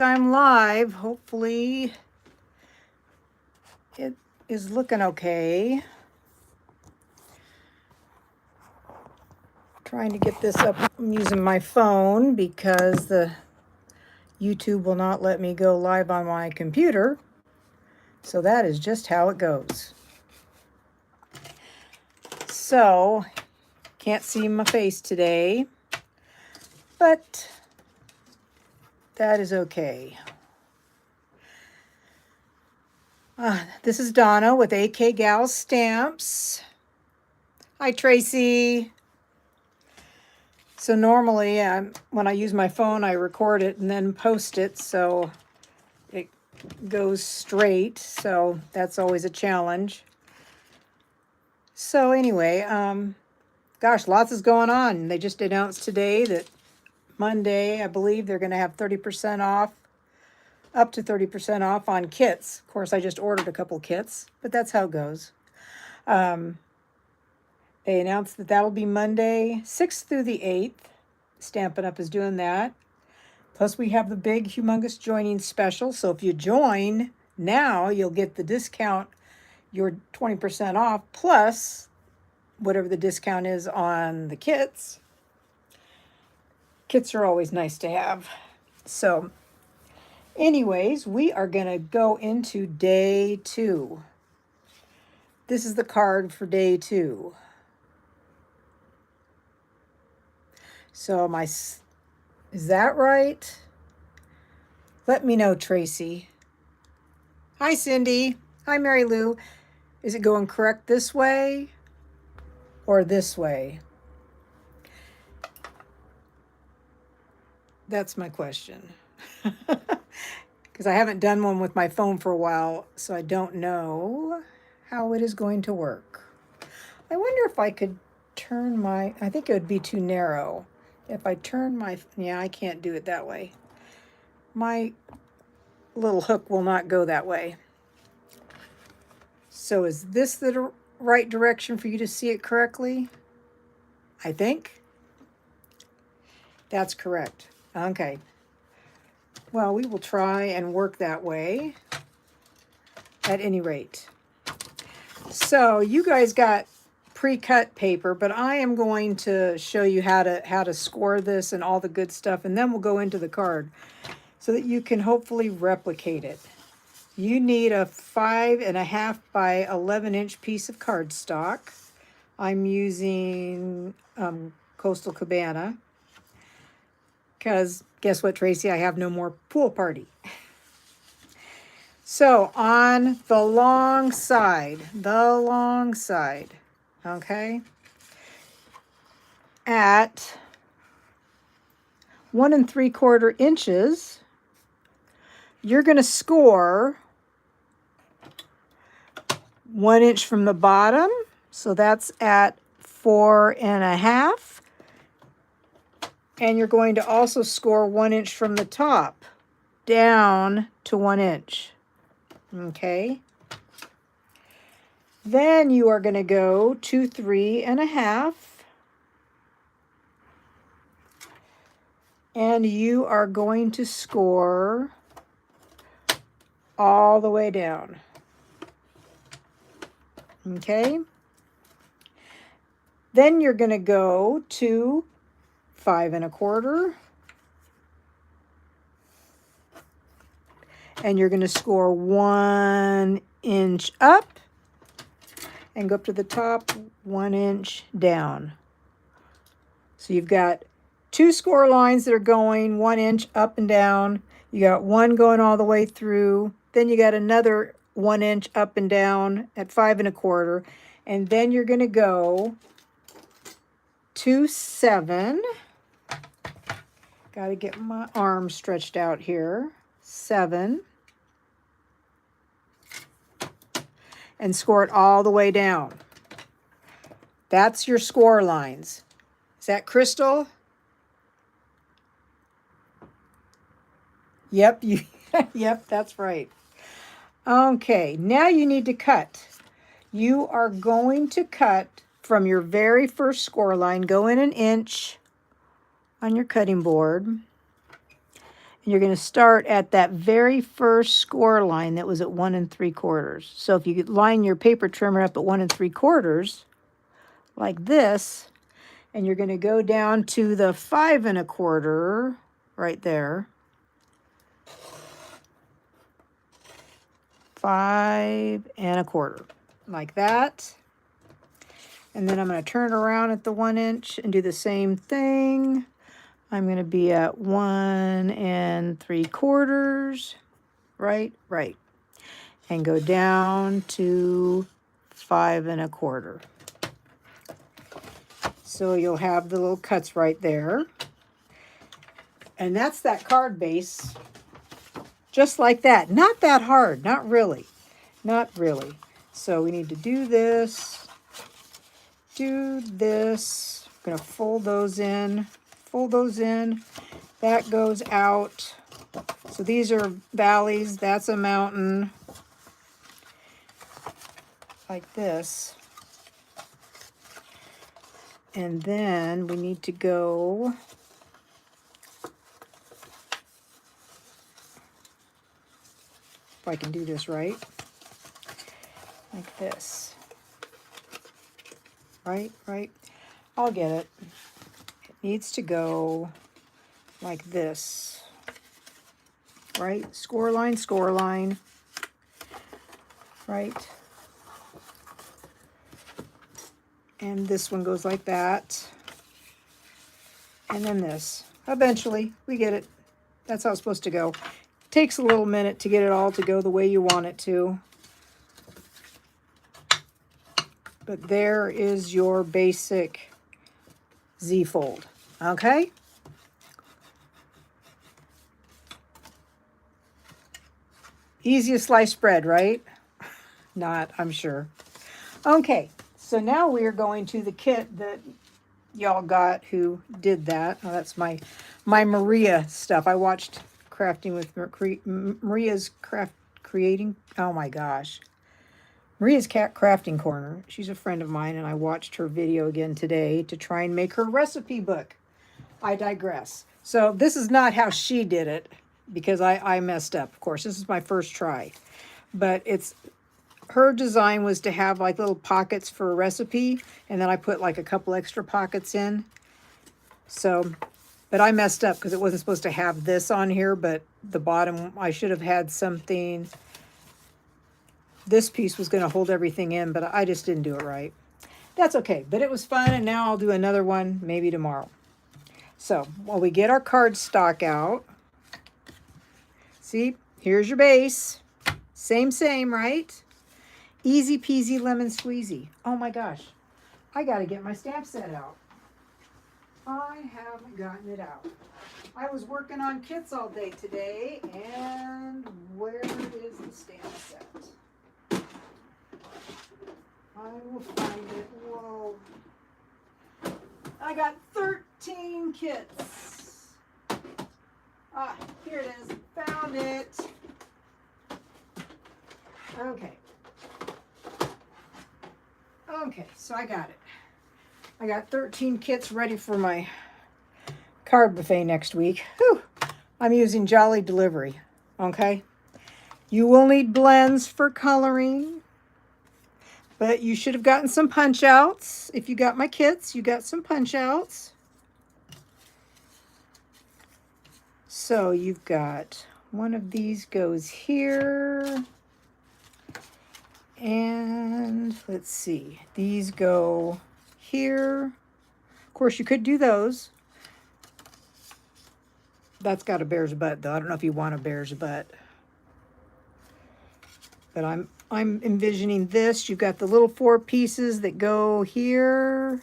I'm live. Hopefully it is looking okay. Trying to get this up. I'm using my phone because the YouTube will not let me go live on my computer. So that is just how it goes. So, can't see my face today, but that is okay. This is Donna with AK Gal Stamps. Hi, Tracy. So normally, when I use my phone, I record it and then post it so it goes straight. So that's always a challenge. So anyway, gosh, lots is going on. They just announced today that Monday, I believe, they're going to have 30% off, up to 30% off on kits. Of course, I just ordered a couple kits, but that's how it goes. They announced that that'll be Monday, 6th through the 8th. Stampin' Up! Is doing that. Plus, we have the big, humongous joining special. So if you join now, you'll get the discount, your 20% off, plus whatever the discount is on the kits. Kits are always nice to have. So anyways, we are going to go into day 2. This is the card for day 2. So is that right? Let me know, Tracy. Hi, Cindy. Hi, Mary Lou. Is it going correct this way or this way? That's my question. Because I haven't done one with my phone for a while, so I don't know how it is going to work. I wonder if I could turn I think it would be too narrow. If I turn yeah, I can't do it that way. My little hook will not go that way. So is this the right direction for you to see it correctly? I think. That's correct. Okay. Well, we will try and work that way at any rate. So you guys got pre-cut paper, but I am going to show you how to score this and all the good stuff, and then we'll go into the card so that you can hopefully replicate it. You need a 5.5 by 11-inch piece of cardstock. I'm using Coastal Cabana because guess what, Tracy? I have no more pool party. So on the long side, okay, at 1 3/4 inches, you're going to score 1 inch from the bottom. So that's at 4.5. And you're going to also score 1 inch from the top down to 1 inch. Okay. Then you are going to go to 3.5. And you are going to score all the way down. Okay. Then you're going to go to 5.25. And you're going to score 1 inch up and go up to the top, 1 inch down. So you've got 2 score lines that are going 1 inch up and down. You got one going all the way through. Then you got another 1 inch up and down at 5.25. And then you're going to go to 7. Got to get my arm stretched out here. 7. And score it all the way down. That's your score lines. Is that Crystal? Yep, yep, that's right. Okay, now you need to cut. You are going to cut from your very first score line, go in 1 inch on your cutting board. And You're going to start at that very first score line that was at 1 3/4. So if you line your paper trimmer up at 1 3/4, like this, and you're going to go down to the 5 1/4 right there. 5 1/4, like that. And then I'm going to turn around at the 1 inch and do the same thing. I'm going to be at 1 3/4, right, and go down to 5 1/4. So you'll have the little cuts right there. And that's that card base, just like that. Not that hard, not really, not really. So we need to do this, do this. I'm going to fold those in, fold those in. That goes out. So these are valleys, that's a mountain, like this. And then we need to go if I can do this right, like this. Right, I'll get it. It needs to go like this, right? Score line, right? And this one goes like that. And then this. Eventually, we get it. That's how it's supposed to go. Takes a little minute to get it all to go the way you want it to. But there is your basic Z-fold, okay? Easiest sliced bread, right? Not, I'm sure. Okay, so now we are going to the kit that y'all got who did that. Oh, that's my Maria stuff. I watched Crafting with Maria's creating. Oh my gosh. Maria's Cat Crafting Corner. She's a friend of mine, and I watched her video again today to try and make her recipe book. I digress. So this is not how she did it, because I messed up, of course. This is my first try. But it's her design was to have like little pockets for a recipe, and then I put like a couple extra pockets in. So, but I messed up because it wasn't supposed to have this on here, but the bottom, I should have had something. This piece was going to hold everything in, but I just didn't do it right. That's okay, but it was fun, and now I'll do another one maybe tomorrow. So while we get our cardstock out, see, here's your base. Same, right? Easy peasy lemon squeezy. Oh my gosh, I got to get my stamp set out. I haven't gotten it out. I was working on kits all day today, and where is the stamp set? I will find it. Whoa. I got 13 kits. Ah, here it is. Found it. Okay. Okay, so I got it. I got 13 kits ready for my card buffet next week. Whew. I'm using Jolly Delivery, okay? You will need blends for coloring, but you should have gotten some punch outs. If you got my kits, you got some punch outs. So you've got one of these goes here. And let's see, these go here. Of course, you could do those. That's got a bear's butt, though. I don't know if you want a bear's butt. But I'm envisioning this. You've got the little 4 pieces that go here.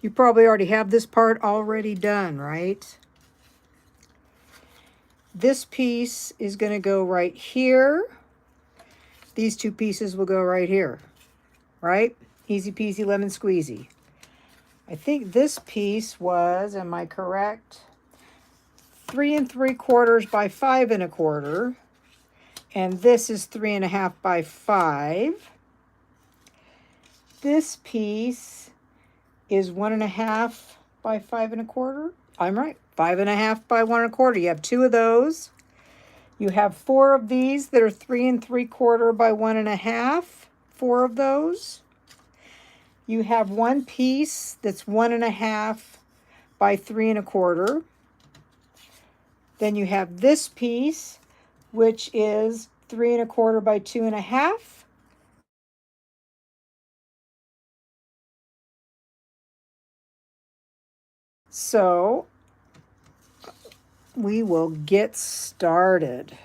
You probably already have this part already done, right? This piece is going to go right here. These 2 pieces will go right here, right? Easy peasy lemon squeezy. I think this piece was, am I correct? 3 3/4 by 5 1/4. And this is 3 1/2 by 5. This piece is 1 1/2 by 5 1/4. I'm right. 5.5 by 1 1/4. You have 2 of those. You have 4 of these that are 3 3/4 by 1 1/2. 4 of those. You have one piece that's 1 1/2 by 3 1/4. Then you have this piece, which is 3 1/4 by 2 1/2. So we will get started.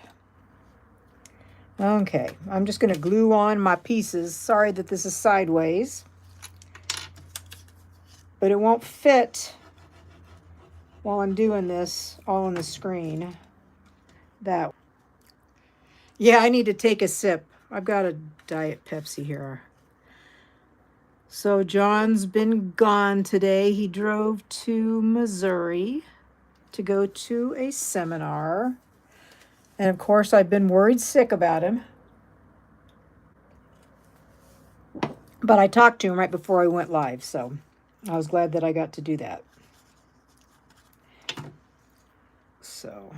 Okay, I'm just going to glue on my pieces. Sorry that this is sideways, but it won't fit while I'm doing this all on the screen. Yeah, I need to take a sip. I've got a Diet Pepsi here. So John's been gone today. He drove to Missouri to go to a seminar. And of course, I've been worried sick about him. But I talked to him right before I went live, so I was glad that I got to do that. So,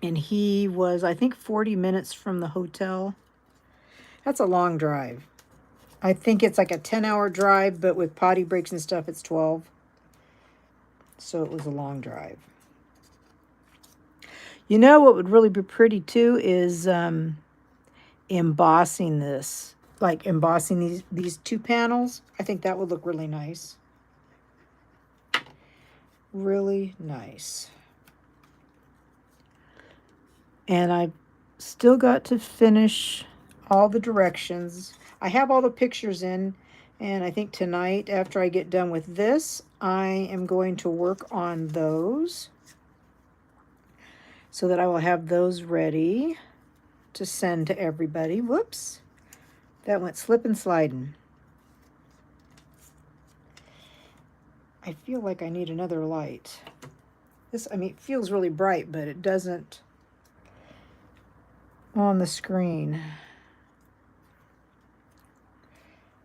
and he was, I think, 40 minutes from the hotel. That's a long drive. I think it's like a 10-hour drive, but with potty breaks and stuff, it's 12. So it was a long drive. You know what would really be pretty too is embossing this. Like embossing these 2 panels. I think that would look really nice. Really nice. And I've still got to finish all the directions. I have all the pictures in, and I think tonight, after I get done with this, I am going to work on those so that I will have those ready to send to everybody. Whoops. That went slip and sliding. I feel like I need another light. This, I mean, it feels really bright, but it doesn't on the screen.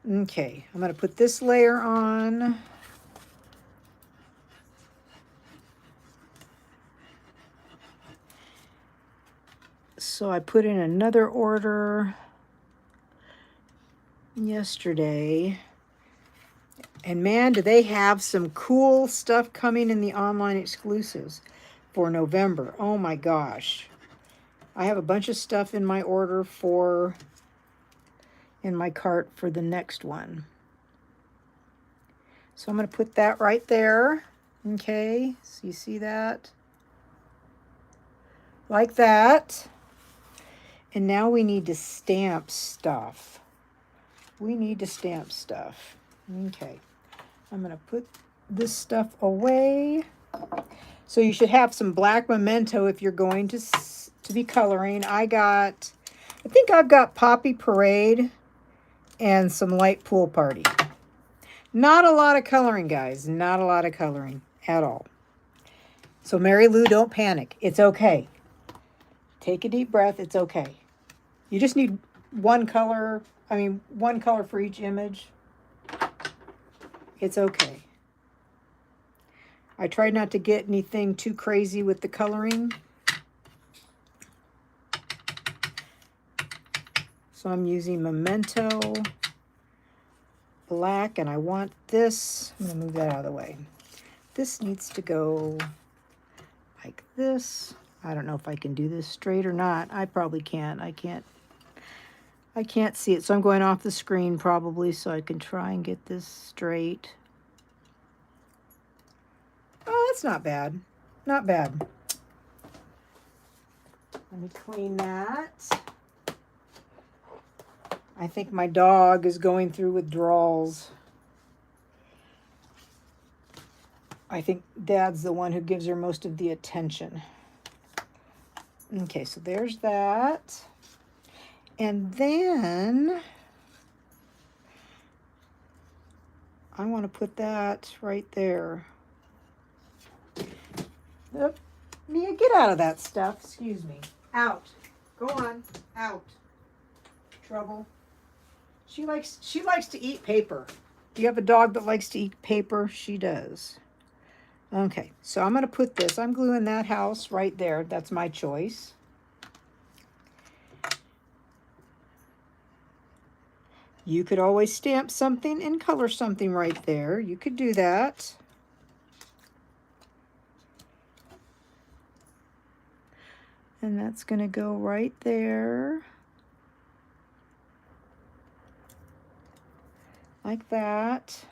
Okay, I'm going to put this layer on. So I put in another order yesterday. And man, do they have some cool stuff coming in the online exclusives for November. Oh my gosh. I have a bunch of stuff in my order in my cart for the next one. So I'm going to put that right there. Okay, so you see that? Like that. And now we need to stamp stuff. We need to stamp stuff. Okay, I'm going to put this stuff away. So you should have some black memento if you're going to be coloring. I think I've got Poppy Parade and some Light Pool Party. Not a lot of coloring, guys. Not a lot of coloring at all. So Mary Lou, don't panic. It's okay. Take a deep breath. It's okay. You just need one color for each image. It's okay. I tried not to get anything too crazy with the coloring. So I'm using Memento black, and I want this. I'm going to move that out of the way. This needs to go like this. I don't know if I can do this straight or not. I probably can't. I can't see it, so I'm going off the screen probably so I can try and get this straight. Oh, that's not bad. Not bad. Let me clean that. I think my dog is going through withdrawals. I think Dad's the one who gives her most of the attention. Okay, so there's that. And then I want to put that right there. Yep. Mia, get out of that stuff. Excuse me. Out. Go on. Out. Trouble. She likes to eat paper. Do you have a dog that likes to eat paper? She does. Okay, so I'm going to put this, I'm gluing that house right there. That's my choice. You could always stamp something and color something right there. You could do that. And that's going to go right there. Like that.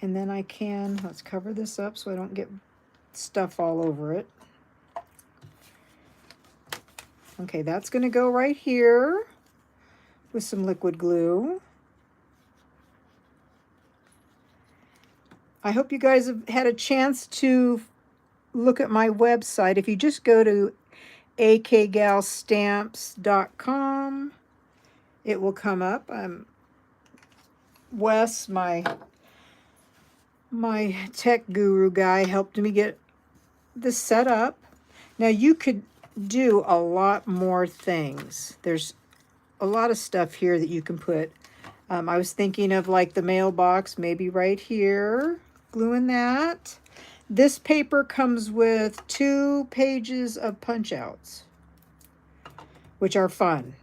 And then I can, let's cover this up so I don't get stuff all over it. Okay, that's going to go right here with some liquid glue. I hope you guys have had a chance to look at my website. If you just go to akgalstamps.com, it will come up. Wes, my tech guru guy, helped me get this set up. Now you could do a lot more things. There's a lot of stuff here that you can put. I was thinking of like the mailbox, maybe right here, gluing that. This paper comes with 2 pages of punch outs, which are fun.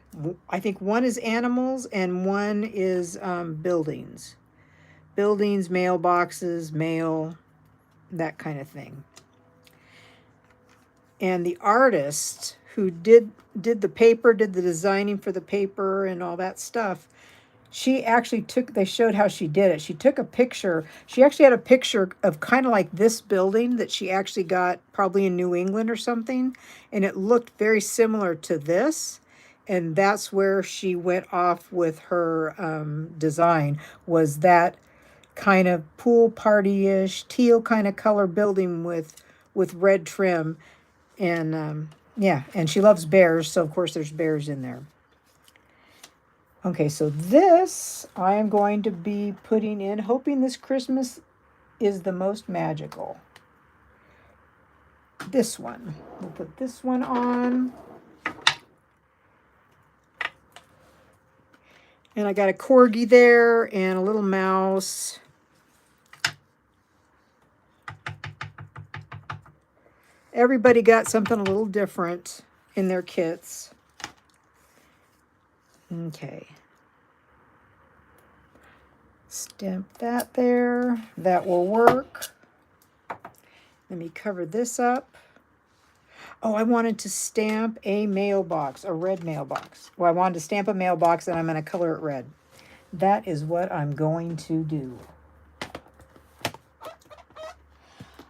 I think one is animals and one is buildings. Buildings, mailboxes, mail, that kind of thing. And the artist who did the paper, did the designing for the paper and all that stuff, she actually they showed how she did it. She took a picture. She actually had a picture of kind of like this building that she actually got probably in New England or something. And it looked very similar to this. And that's where she went off with her design, was that kind of pool party-ish, teal kind of color building with red trim. And yeah, and she loves bears. So of course there's bears in there. Okay, so this I am going to be putting in, hoping this Christmas is the most magical. This one. We'll put this one on. And I got a corgi there and a little mouse. Everybody got something a little different in their kits. Okay. Stamp that there. That will work. Let me cover this up. Oh, I wanted to stamp a mailbox, a red mailbox. Well, I wanted to stamp a mailbox and I'm going to color it red. That is what I'm going to do.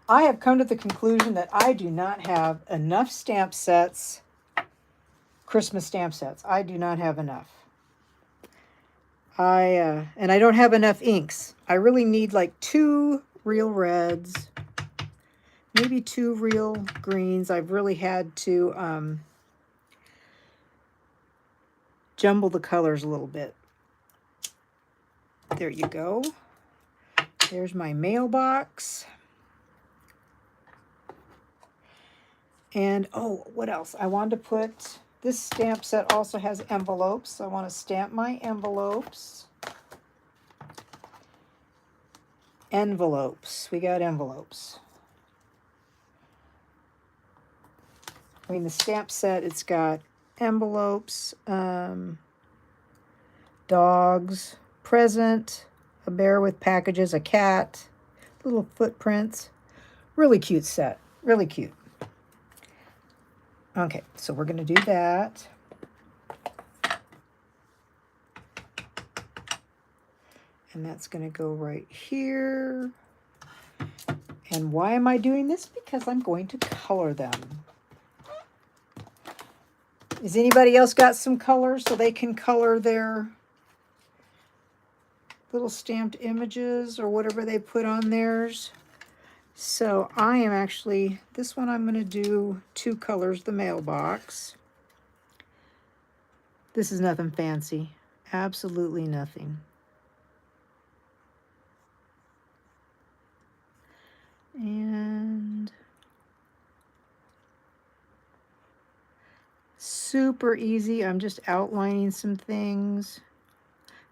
I have come to the conclusion that I do not have enough stamp sets, Christmas stamp sets. I do not have enough. And I don't have enough inks. I really need like 2 real reds, maybe 2 real greens. I've really had to jumble the colors a little bit. There you go. There's my mailbox. And oh, what else? I wanted to put, this stamp set also has envelopes. So I want to stamp my envelopes. Envelopes. We got envelopes. I mean, the stamp set, it's got envelopes, dogs, present, a bear with packages, a cat, little footprints. Really cute set. Really cute. Okay, so we're going to do that. And that's going to go right here. And why am I doing this? Because I'm going to color them. Has anybody else got some colors so they can color their little stamped images or whatever they put on theirs? So I am actually, this one I'm going to do 2 colors, the mailbox. This is nothing fancy. Absolutely nothing. And super easy. I'm just outlining some things.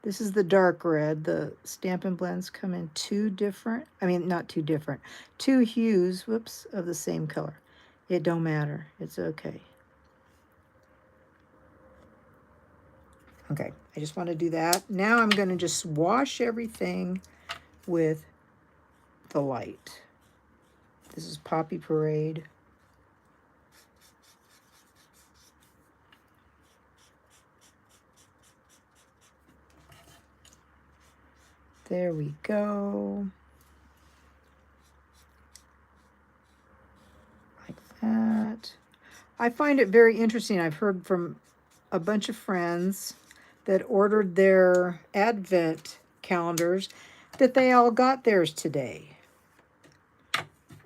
This is the dark red. The Stampin' Blends come in two different, I mean, not two different, two hues, whoops, of the same color. It don't matter. It's okay. Okay, I just want to do that. Now I'm going to just wash everything with the light. This is Poppy Parade. There we go. Like that. I find it very interesting. I've heard from a bunch of friends that ordered their Advent calendars that they all got theirs today.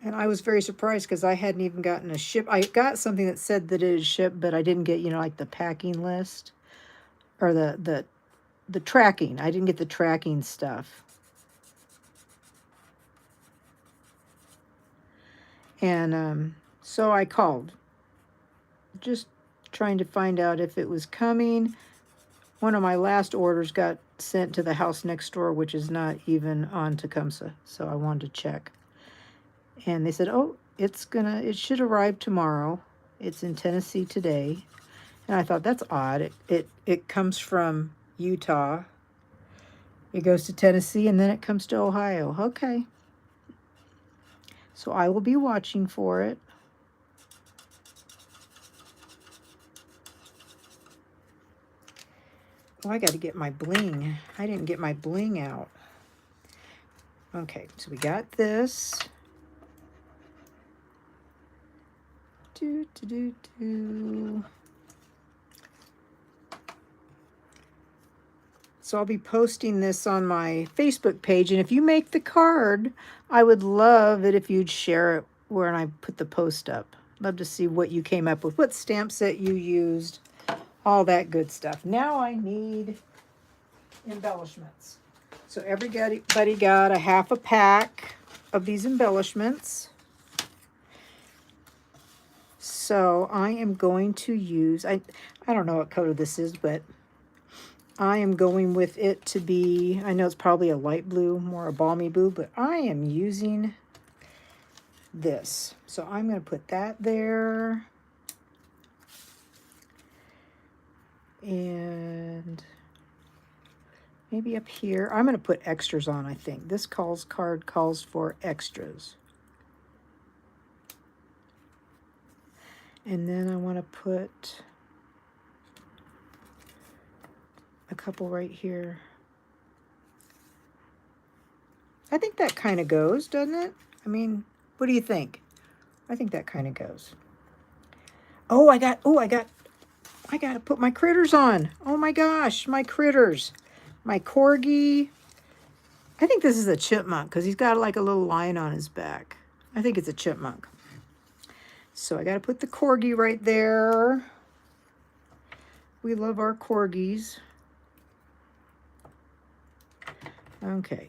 And I was very surprised because I hadn't even gotten a ship. I got something that said that it is shipped, but I didn't get, you know, like the packing list or the tracking. I didn't get the tracking stuff. And so I called, just trying to find out if it was coming. One of my last orders got sent to the house next door, which is not even on Tecumseh, so I wanted to check. And they said, oh, it should arrive tomorrow. It's in Tennessee today. And I thought, that's odd. It comes from Utah. It goes to Tennessee, and then it comes to Ohio. Okay. So I will be watching for it. Oh, I got to get my bling. I didn't get my bling out. Okay, so we got this. So I'll be posting this on my Facebook page, and if you make the card, I would love it if you'd share it when I put the post up. Love to see what you came up with, what stamp set you used, all that good stuff. Now I need embellishments. So everybody got a half a pack of these embellishments. So I am going to use, I don't know what color this is, but I am going with it to be, I know it's probably a light blue, more a balmy blue, but I am using this. So I'm going to put that there. And maybe up here, I'm going to put extras on, I think. This card calls for extras. And then I want to put a couple right here. I think that kind of goes, doesn't it? I mean, what do you think? I think that kind of goes. Oh, I got to put my critters on. Oh my gosh, my critters. My corgi. I think this is a chipmunk because he's got like a little line on his back. I think it's a chipmunk. So I got to put the corgi right there. We love our corgis. Okay.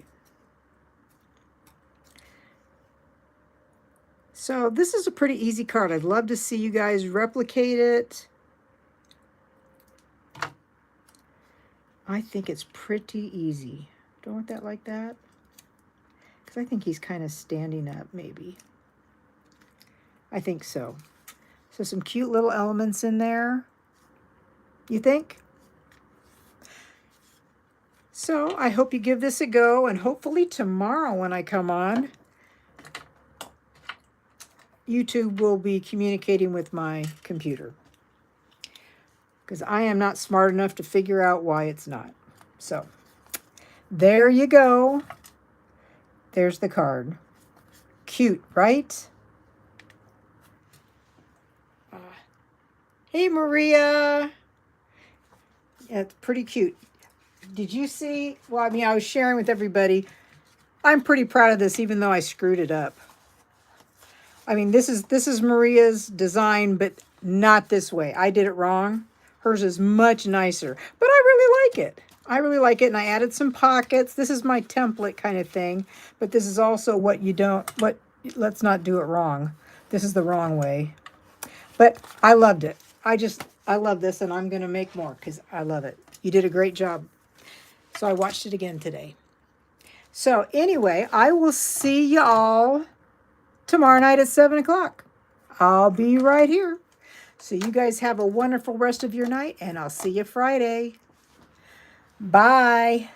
So this is a pretty easy card. I'd love to see you guys replicate it. I think it's pretty easy. Don't want that like that? Because I think he's kind of standing up, maybe. I think so. So some cute little elements in there. You think? So I hope you give this a go, and hopefully tomorrow when I come on, YouTube will be communicating with my computer. Because I am not smart enough to figure out why it's not. So, there you go. There's the card. Cute, right? Hey, Maria. Yeah, it's pretty cute. Did you see? Well, I mean, I was sharing with everybody. I'm pretty proud of this, even though I screwed it up. I mean, this is Maria's design, but not this way. I did it wrong. Hers is much nicer, but I really like it. I really like it, and I added some pockets. This is my template kind of thing, but this is also let's not do it wrong. This is the wrong way. But I loved it. I love this, and I'm going to make more because I love it. You did a great job. So I watched it again today. So anyway, I will see y'all tomorrow night at 7 o'clock. I'll be right here. So you guys have a wonderful rest of your night, and I'll see you Friday. Bye.